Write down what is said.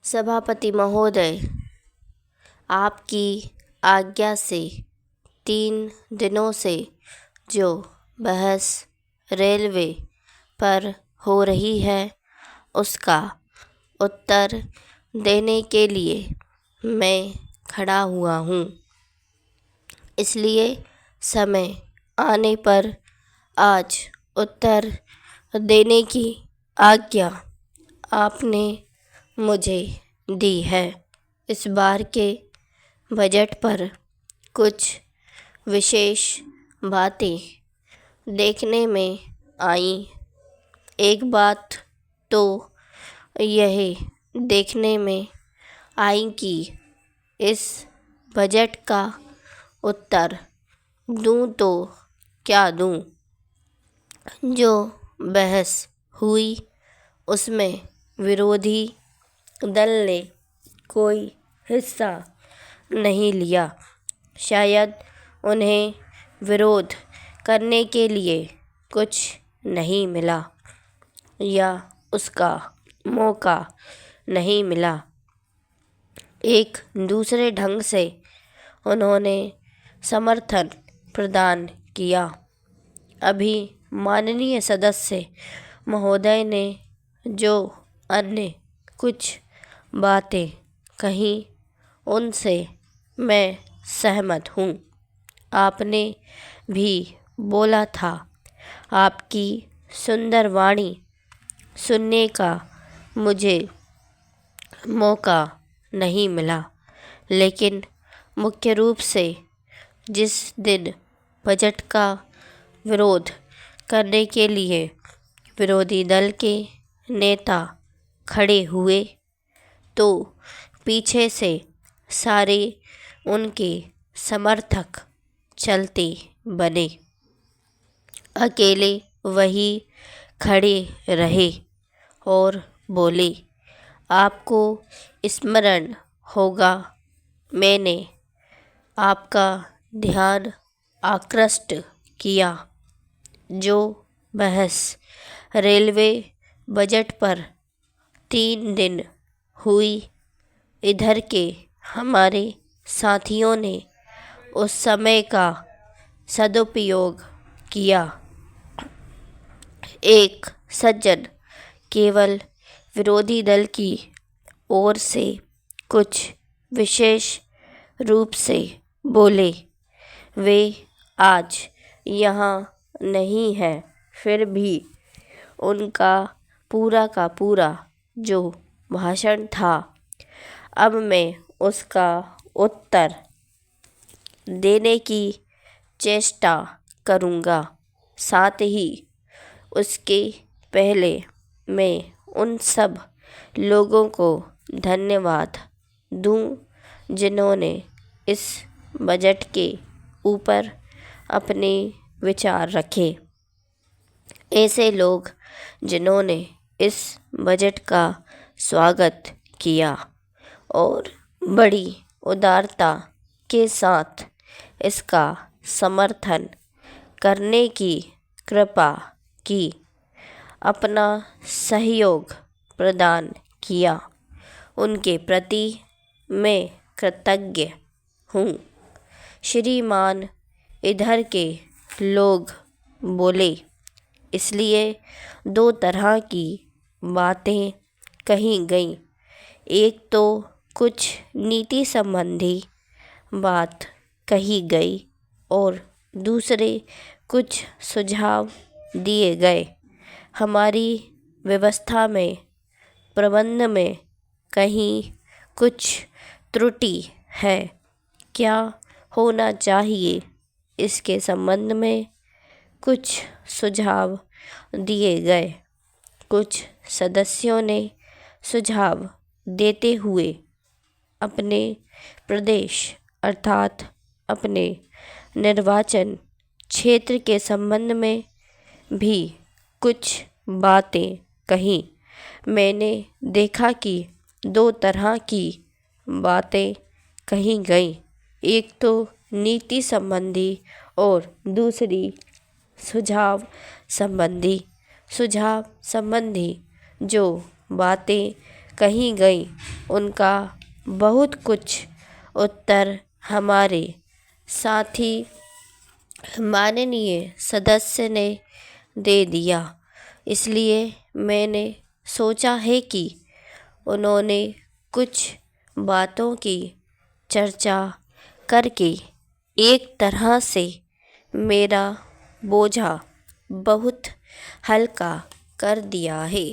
सभापति महोदय, आपकी आज्ञा से 3 दिनों से जो बहस रेलवे पर हो रही है उसका उत्तर देने के लिए मैं खड़ा हुआ हूँ। इसलिए समय आने पर आज उत्तर देने की आज्ञा आपने मुझे दी है। इस बार के बजट पर कुछ विशेष बातें देखने में आई। एक बात तो यह देखने में आई कि इस बजट का उत्तर दूँ तो क्या दूँ। जो बहस हुई उसमें विरोधी दल ने कोई हिस्सा नहीं लिया। शायद उन्हें विरोध करने के लिए कुछ नहीं मिला या उसका मौका नहीं मिला। एक दूसरे ढंग से उन्होंने समर्थन प्रदान किया। अभी माननीय सदस्य महोदय ने जो अन्य कुछ बातें कहीं उनसे मैं सहमत हूँ। आपने भी बोला था आपकी सुंदर वाणी सुनने का मुझे मौका नहीं मिला, लेकिन मुख्य रूप से जिस दिन बजट का विरोध करने के लिए विरोधी दल के नेता खड़े हुए तो पीछे से सारे उनके समर्थक चलते बने। अकेले वही खड़े रहे और बोले, आपको स्मरण होगा मैंने आपका ध्यान आकृष्ट किया। जो बहस रेलवे बजट पर 3 दिन हुई, इधर के हमारे साथियों ने उस समय का सदुपयोग किया। एक सज्जन केवल विरोधी दल की ओर से कुछ विशेष रूप से बोले। वे आज यहाँ नहीं है, फिर भी उनका पूरा का पूरा जो भाषण था, अब मैं उसका उत्तर देने की चेष्टा करूँगा। साथ ही उसके पहले मैं उन सब लोगों को धन्यवाद दूँ जिन्होंने इस बजट के ऊपर अपने विचार रखे। ऐसे लोग जिन्होंने इस बजट का स्वागत किया और बड़ी उदारता के साथ इसका समर्थन करने की कृपा की, अपना सहयोग प्रदान किया। उनके प्रति मैं कृतज्ञ हूँ। श्रीमान इधर के लोग बोले, इसलिए 2 तरह की बातें कही गई। एक तो कुछ नीति संबंधी बात कही गई और दूसरे कुछ सुझाव दिए गए। हमारी व्यवस्था में प्रबंध में कहीं कुछ त्रुटि है, क्या होना चाहिए, इसके संबंध में कुछ सुझाव दिए गए। कुछ सदस्यों ने सुझाव देते हुए अपने प्रदेश अर्थात अपने निर्वाचन क्षेत्र के संबंध में भी कुछ बातें कहीं। मैंने देखा कि 2 तरह की बातें कही गई। एक तो नीति संबंधी और दूसरी सुझाव संबंधी जो बातें कहीं गई। उनका बहुत कुछ उत्तर हमारे साथी माननीय सदस्य ने दे दिया। इसलिए मैंने सोचा है कि उन्होंने कुछ बातों की चर्चा करके एक तरह से मेरा बोझा बहुत हल्का कर दिया है।